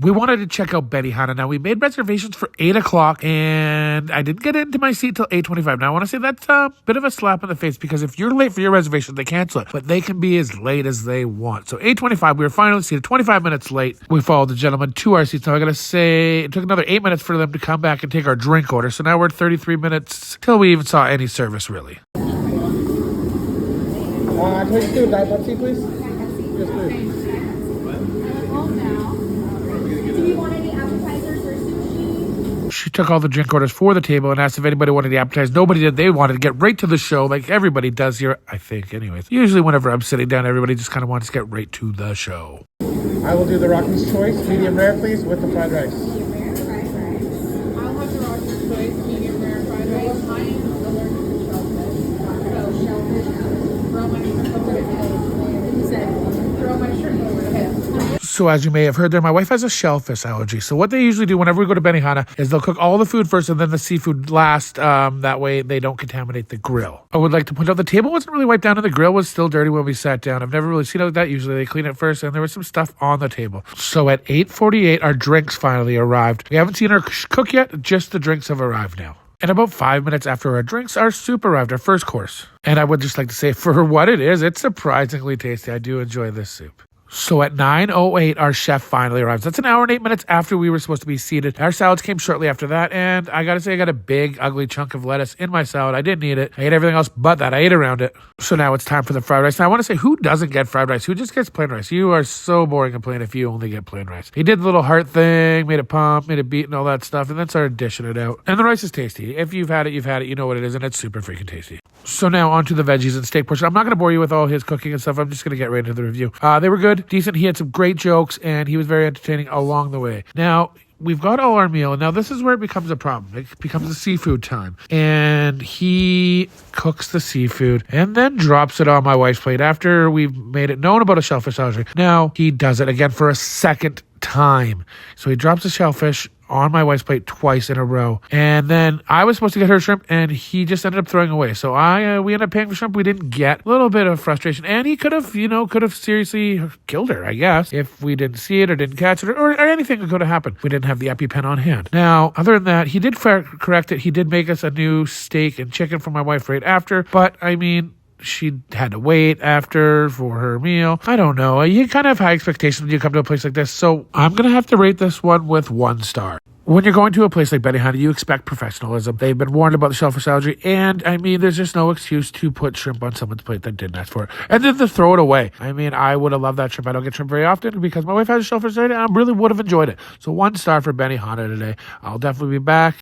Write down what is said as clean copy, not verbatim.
we wanted to check out Benihana. Now, we made reservations for 8 o'clock, and I didn't get into my seat till 8:25. Now, I want to say that's a bit of a slap in the face, because if you're late for your reservation, they cancel it, but they can be as late as they want. So 8:25, we were finally seated, 25 minutes late. We followed the gentleman to our seats. Now, I got to say, it took another 8 minutes for them to come back and take our drink order. So now we're 33 minutes till we even saw any service, really. Can I just do a Diet Pepsi, please? Yes, please. She took all the drink orders for the table and asked if anybody wanted the appetizers. Nobody did. They wanted to get right to the show, like everybody does here, I think, anyways. Usually whenever I'm sitting down, everybody just kind of wants to get right to the show. I will do the Rocky's Choice, medium rare, please, with the fried rice. Medium rare, fried rice. I'll have the Rocky's Choice, medium rare, fried rice. I am allergic to shellfish. So shellfish, throw my shrimp over the head. He said, throw my shrimp over the head. So as you may have heard there, my wife has a shellfish allergy. So what they usually do whenever we go to Benihana is they'll cook all the food first and then the seafood last. That way they don't contaminate the grill. I would like to point out the table wasn't really wiped down and the grill was still dirty when we sat down. I've never really seen it like that. Usually they clean it first, and there was some stuff on the table. So at 8:48, our drinks finally arrived. We haven't seen her cook yet. Just the drinks have arrived now. And about 5 minutes after our drinks, our soup arrived, our first course. And I would just like to say, for what it is, it's surprisingly tasty. I do enjoy this soup. So at 9:08, our chef finally arrives. That's an hour and 8 minutes after we were supposed to be seated. Our salads came shortly after that, and I gotta say, I got a big, ugly chunk of lettuce in my salad. I didn't eat it. I ate everything else but that. I ate around it. So now it's time for the fried rice. Now I want to say, who doesn't get fried rice? Who just gets plain rice? You are so boring and plain if you only get plain rice. He did the little heart thing, made it pump, made it beat, and all that stuff, and then started dishing it out. And the rice is tasty. If you've had it, you've had it. You know what it is, and it's super freaking tasty. So now on to the veggies and steak portion. I'm not going to bore you with all his cooking and stuff. I'm just going to get right into the review. They were good, decent. He had some great jokes, and he was very entertaining along the way. Now, we've got all our meal, and now this is where it becomes a problem. It becomes a seafood time. And he cooks the seafood and then drops it on my wife's plate after we've made it known about a shellfish allergy. Now, he does it again for a second time. So he drops the shellfish on my wife's plate twice in a row. And then I was supposed to get her shrimp, and he just ended up throwing away. So we ended up paying for shrimp we didn't get. A little bit of frustration. And he could have seriously killed her, I guess, if we didn't see it or didn't catch it or anything that could have happened. We didn't have the EpiPen on hand. Now, other than that, he did correct it. He did make us a new steak and chicken for my wife right after. But, I mean, she had to wait after for her meal. I don't know. You kind of have high expectations when you come to a place like this. So I'm going to have to rate this one with 1 star. When you're going to a place like Benihana, you expect professionalism. They've been warned about the shellfish allergy, and I mean, there's just no excuse to put shrimp on someone's plate that didn't ask for it, and then to throw it away. I mean, I would have loved that shrimp. I don't get shrimp very often because my wife has a shellfish allergy, and I really would have enjoyed it. So 1 star for Benihana today. I'll definitely be back.